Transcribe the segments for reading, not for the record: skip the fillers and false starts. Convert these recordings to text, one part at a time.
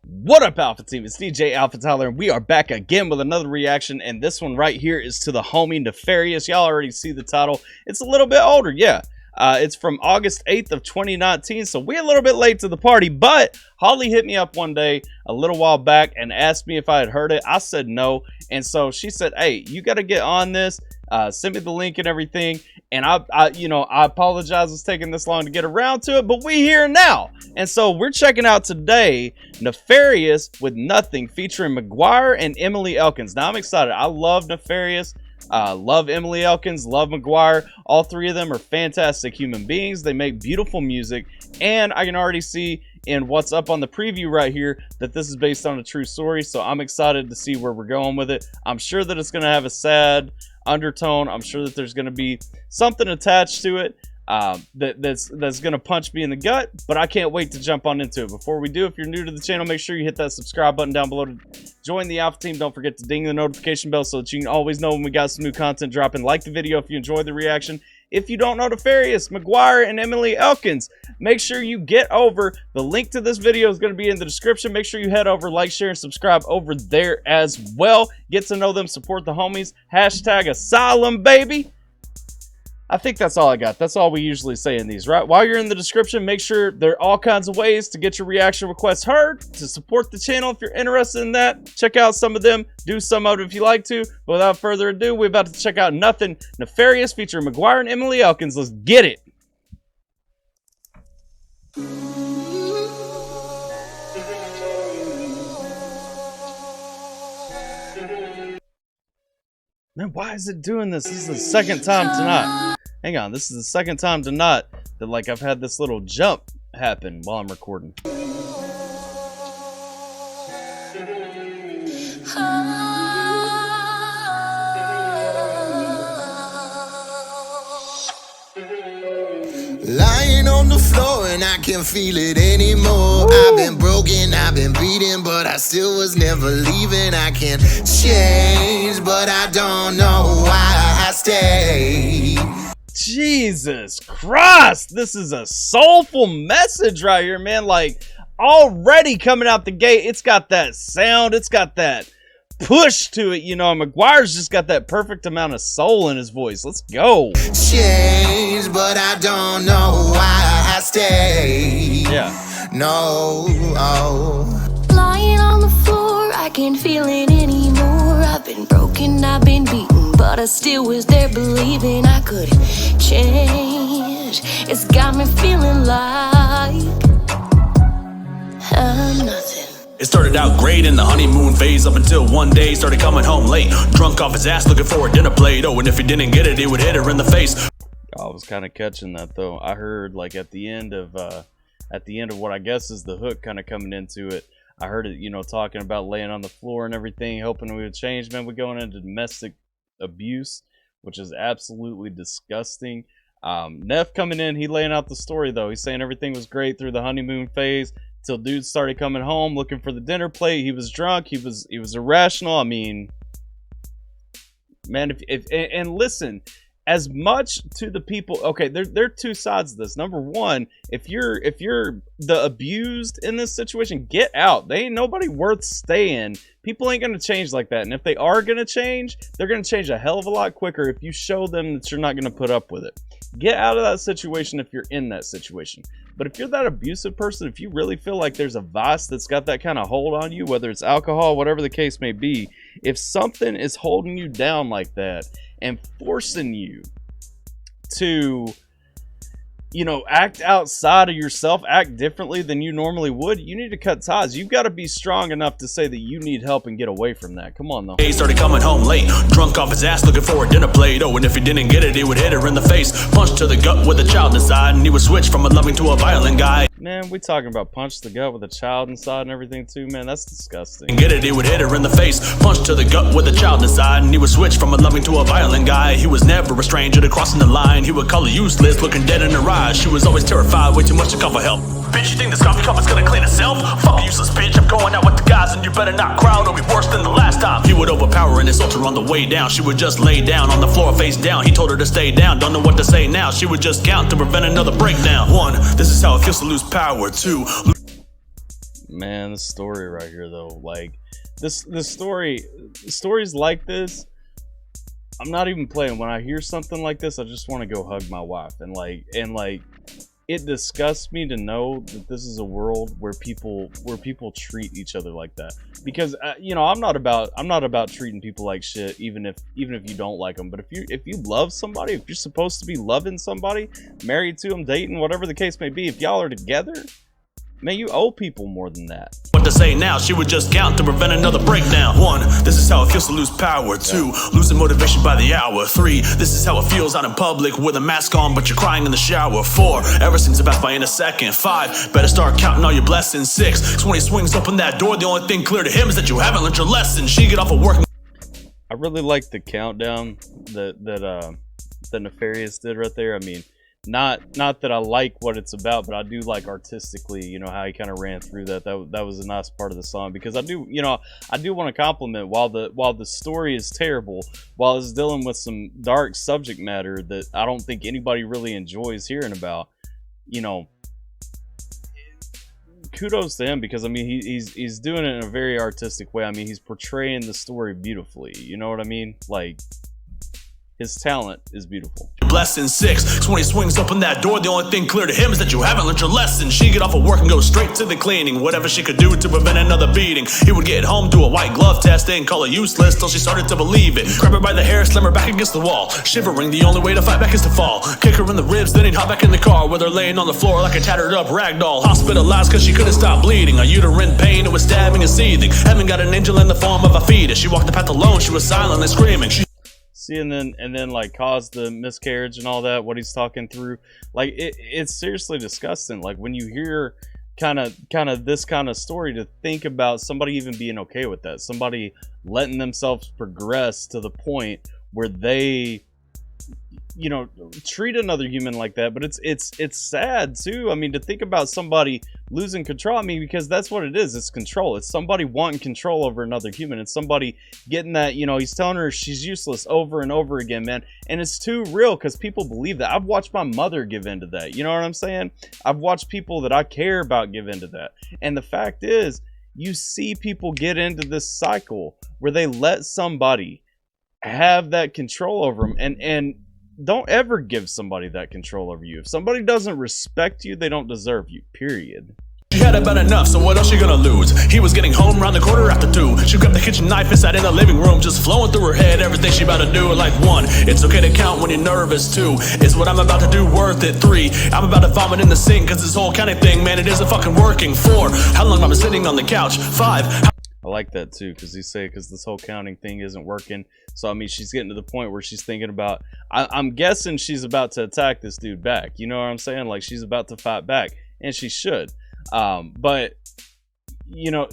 What up, Alpha Team? It's DJ AlphaTyler, and we are back again with another reaction, and this one right here is to the homie Nepharius. Y'all already see the title. It's a little bit older, yeah. It's from August 8th of 2019, so we're a little bit late to the party, but Holly hit me up one day a little while back and asked me if I had heard it. I said no, and so she said, hey, you got to get on this. Send me the link and everything. And I apologize it's taking this long to get around to it, but we here now. And so we're checking out today Nepharius with Nothing, featuring McGwire and Emily Elkins. Now I'm excited. I love Nepharius, love Emily Elkins, love McGwire. All three of them are fantastic human beings. They make beautiful music, and I can already see in what's up on the preview right here that this is based on a true story. So I'm excited to see where we're going with it. I'm sure that it's going to have a sad undertone. I'm sure that there's going to be something attached to it that's going to punch me in the gut, but I can't wait to jump on into it. Before we do, if you're new to the channel, make sure you hit that subscribe button down below to join the Alpha Team. Don't forget to ding the notification bell so that you can always know when we got some new content dropping. Like the video if you enjoyed the reaction. If you don't know Nepharius, McGwire, and Emily Elkins, make sure you get over. The link to this video is going to be in the description. Make sure you head over, like, share, and subscribe over there as well. Get to know them, support the homies. Hashtag Asylum, baby. I think that's all I got. That's all we usually say in these, right? While you're in the description, make sure there are all kinds of ways to get your reaction requests heard, to support the channel if you're interested in that. Check out some of them. Do some of it if you like to. But without further ado, we're about to check out Nothing, Nepharius, featuring McGwire and Emily Elkins. Let's get it. Man, why is it doing this? This is the second time tonight. Hang on, this is the second time tonight that like I've had this little jump happen while I'm recording. Lying on the floor and I can't feel it anymore. Woo. I've been broken, I've been beaten, but I still was never leaving. I can't change, but I don't know why I stay. Jesus Christ, this is a soulful message right here, man. Like, already coming out the gate, it's got that sound, it's got that push to it, you know. McGwire's just got that perfect amount of soul in his voice. Let's go. Change, but I don't know why I stay. Yeah. No. Lying on the floor, I can't feel it anymore. I've been broken, I've been beaten, but I still was there believing I could change. It's got me feeling like I'm nothing. It started out great in the honeymoon phase up until one day started coming home late, drunk off his ass looking for a dinner plate. Oh, and if he didn't get it, he would hit her in the face. I was kind of catching that though. I heard like at the end of what I guess is the hook kind of coming into it. I heard it, you know, talking about laying on the floor and everything, hoping we would change. Man, we're going into domestic abuse, which is absolutely disgusting. Neff coming in, he laying out the story though. He's saying everything was great through the honeymoon phase till dude started coming home looking for the dinner plate. He was drunk. He was irrational. I mean, man, and listen, as much to the people, okay, there are two sides of this. Number one, if you're the abused in this situation, get out. They ain't nobody worth staying. People ain't gonna change like that, and if they are gonna change, they're gonna change a hell of a lot quicker if you show them that you're not gonna put up with it. Get out of that situation if you're in that situation. But if you're that abusive person, if you really feel like there's a vice that's got that kind of hold on you, whether it's alcohol, whatever the case may be, if something is holding you down like that and forcing you to, you know, act outside of yourself, act differently than you normally would, you need to cut ties. You've got to be strong enough to say that you need help and get away from that. Come on, though. He started coming home late, drunk off his ass looking for a dinner plate. Oh, and if he didn't get it, he would hit her in the face. Punch to the gut with a child inside, and he would switch from a loving to a violent guy. Man, we talking about punch to the gut with a child inside and everything too, man. That's disgusting. Get it, he would hit her in the face. Punch to the gut with a child inside, and he would switch from a loving to a violent guy. He was never a stranger to crossing the line. He would call her useless, looking dead in her eyes. She was always terrified, way too much to call for help. Bitch, you think this coffee cup is gonna clean itself? Fuck a useless bitch, I'm going out with the guys, and you better not cry, it'll be worse than the last time. He would overpower and insult her on the way down. She would just lay down on the floor face down. He told her to stay down, don't know what to say now. She would just count to prevent another breakdown. 1, this is how it feels to lose power. 2, Man, the story right here though, like stories like this, I'm not even playing. When I hear something like this, I just want to go hug my wife, and like it disgusts me to know that this is a world where people treat each other like that. Because you know, I'm not about treating people like shit, even if you don't like them. But if you love somebody, if you're supposed to be loving somebody, married to them, dating, whatever the case may be, if y'all are together, man, you owe people more than that. What to say now? She would just count to prevent another breakdown. 1, this is how it feels to lose power. 2, losing motivation by the hour. 3, this is how it feels out in public with a mask on, but you're crying in the shower. 4, everything's about by in a second. 5, better start counting all your blessings. 6, when he swings open that door, the only thing clear to him is that you haven't learned your lesson. She get off of work. I really like the countdown that Nepharius did right there. I mean, not that I like what it's about, but I do like artistically, you know, how he kind of ran through that. That was a nice part of the song, because I do want to compliment, while the story is terrible, while it's dealing with some dark subject matter that I don't think anybody really enjoys hearing about, you know, kudos to him, because I mean he's doing it in a very artistic way. I mean, he's portraying the story beautifully, you know what I mean? Like, his talent is beautiful. Blessing. 6, when he swings open that door, the only thing clear to him is that you haven't learned your lesson. She get off of work and go straight to the cleaning, whatever she could do to prevent another beating. He would get home, do a white glove test, and call her useless till she started to believe it. Grab her by the hair, slam her back against the wall, shivering, the only way to fight back is to fall. Kick her in the ribs, then he'd hop back in the car with her laying on the floor like a tattered up rag doll. Hospitalized cause she couldn't stop bleeding, a uterine pain, it was stabbing and seething. Heaven got an angel in the form of a fetus. She walked the path alone, she was silent and screaming. See, and then like caused the miscarriage and all that, what he's talking through, like it's seriously disgusting. Like, when you hear kind of this kind of story, to think about somebody even being okay with that, somebody letting themselves progress to the point where they, you know, treat another human like that. But it's sad too. I mean, to think about somebody losing control. I mean, because that's what it is. It's control. It's somebody wanting control over another human. It's somebody getting that, you know, he's telling her she's useless over and over again, man. And it's too real, because people believe that. I've watched my mother give into that. You know what I'm saying? I've watched people that I care about give into that. And the fact is, you see people get into this cycle where they let somebody have that control over them, and don't ever give somebody that control over you. If somebody doesn't respect you, they don't deserve you, period. She had about enough, so what else she gonna lose? He was getting home around the quarter after 2. She grabbed the kitchen knife and sat in the living room, just flowing through her head everything she about to do. Like, 1, it's okay to count when you're nervous. 2, is what I'm about to do worth it? 3, I'm about to vomit in the sink, cause this whole counting thing, man, it isn't fucking working. 4, how long have I been sitting on the couch? 5, I like that too, because because this whole counting thing isn't working. So I mean, she's getting to the point where she's thinking about, I'm guessing she's about to attack this dude back. You know what I'm saying? Like, she's about to fight back, and she should. But you know,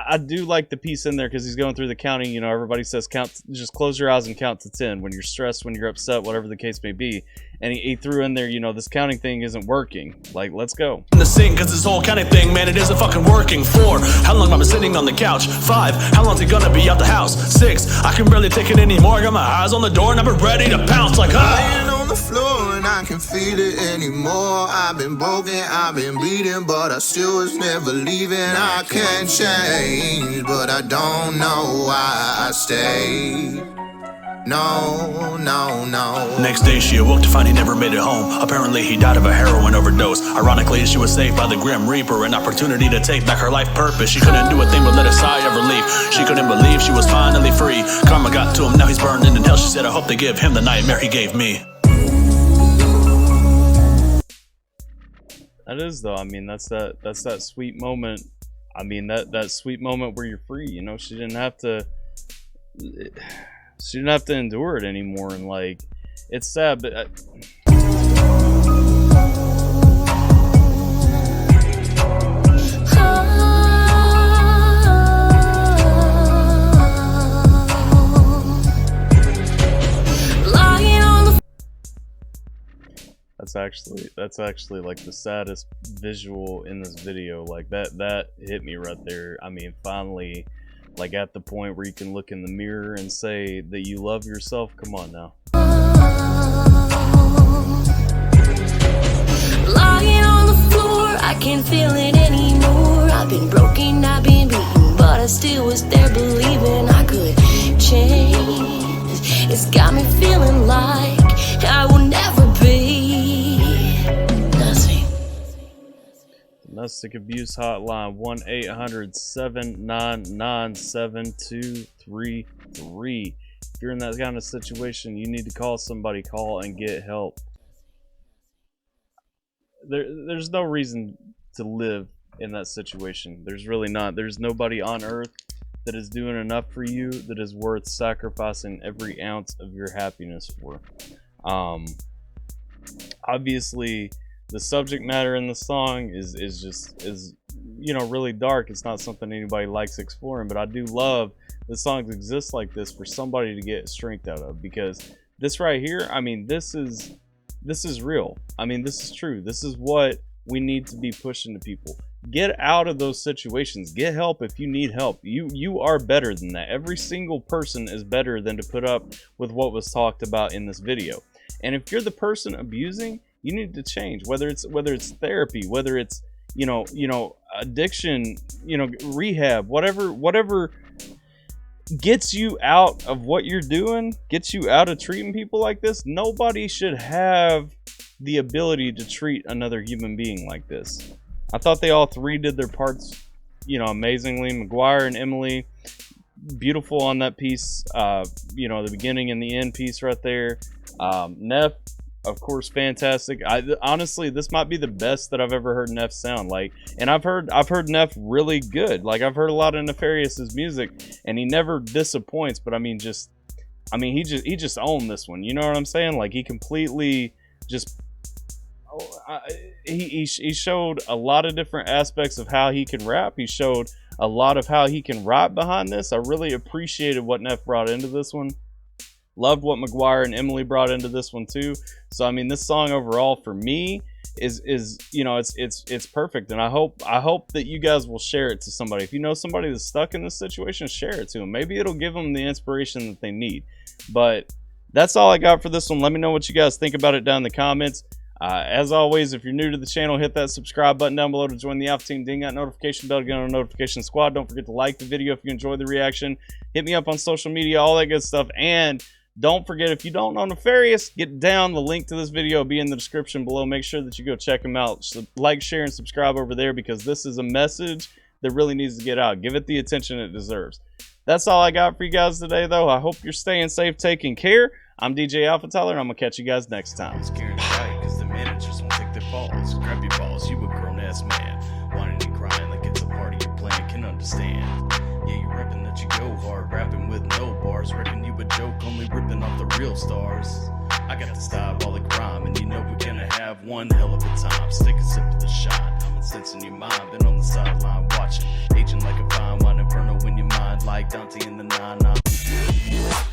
I do like the piece in there, because he's going through the counting. You know, everybody says just close your eyes and count to 10 when you're stressed, when you're upset, whatever the case may be. And he threw in there, you know, this counting thing isn't working. Like, let's go. In the sink, cause this whole counting thing, man, it isn't fucking working. 4, how long have I been sitting on the couch? 5, how long's he gonna be out the house? 6, I can barely take it anymore. I got my eyes on the door and I've been ready to pounce like, Lying on the floor and I can't feel it anymore. I've been broken, I've been bleeding, but I still was never leaving. I can't change, but I don't know why I stayed. No. Next day she awoke to find he never made it home. Apparently he died of a heroin overdose. Ironically, she was saved by the Grim Reaper, an opportunity to take back her life purpose. She couldn't do a thing but let a sigh of relief. She couldn't believe she was finally free. Karma got to him, now he's burning in hell. She said, I hope they give him the nightmare he gave me. That is, though. I mean, that's that sweet moment. I mean, that sweet moment where you're free. You know, she didn't have to endure it anymore. And like, it's sad, but that's actually like the saddest visual in this video. Like, that hit me right there. I mean, finally, like, at the point where you can look in the mirror and say that you love yourself. Come on now. Lying on the floor, I can't feel it anymore. I've been broken. but I still was there believing I could change. It's got me feeling like I will never be nothing. Domestic abuse hotline 1-800-799-7233. If you're in that kind of situation, you need to call somebody. Call and get help. There's no reason to live in that situation. There's really not. There's nobody on earth that is doing enough for you that is worth sacrificing every ounce of your happiness for. Obviously, the subject matter in the song is you know, really dark. It's not something anybody likes exploring, but I do love that songs exist like this for somebody to get strength out of, because this right here, I mean, this is real. I mean, this is true. This is what we need to be pushing to people. Get out of those situations. Get help if you need help. You are better than that. Every single person is better than to put up with what was talked about in this video. And if you're the person abusing, you need to change. Whether it's therapy, whether it's you know addiction, you know, rehab, whatever gets you out of what you're doing, gets you out of treating people like this. Nobody should have the ability to treat another human being like this. I thought they all three did their parts, you know, amazingly. McGwire and Emily, beautiful on that piece, you know, the beginning and the end piece right there. Neph, of course, fantastic. Honestly, this might be the best that I've ever heard Neph sound like. And I've heard Neph really good. Like, I've heard a lot of Nepharius's music, and he never disappoints. But I mean, he just owned this one. You know what I'm saying? Like, he completely just. He showed a lot of different aspects of how he can rap. He showed a lot of how he can write behind this. I really appreciated what Neph brought into this one. Loved what McGwire and Emily brought into this one too. So I mean, this song overall for me is you know, it's perfect. And I hope that you guys will share it to somebody. If you know somebody that's stuck in this situation, share it to them. Maybe it'll give them the inspiration that they need. But that's all I got for this one. Let me know what you guys think about it down in the comments. As always, if you're new to the channel, hit that subscribe button down below to join the Alpha team. Ding that notification bell to get on a notification squad. Don't forget to like the video if you enjoyed the reaction. Hit me up on social media, all that good stuff. And don't forget, if you don't know Nepharius, get down. The link to this video will be in the description below. Make sure that you go check him out. So like, share, and subscribe over there, because this is a message that really needs to get out. Give it the attention it deserves. That's all I got for you guys today, though. I hope you're staying safe, taking care. I'm DJ AlphaTyler, and I'm going to catch you guys next time. Managers won't take their balls. Grab your balls, you a grown-ass man. Whining and crying like it's a part of your plan, can understand. Yeah, you rapping that you go hard, rapping with no bars. Reckon you a joke, only ripping off the real stars. I got the diabolic rhyme, and you know we're gonna have one hell of a time. Stick a sip of the shot, I'm incensing your mind. Been on the sideline watching, aging like a fine wine, inferno in your mind, like Dante in the 9-9. Yeah.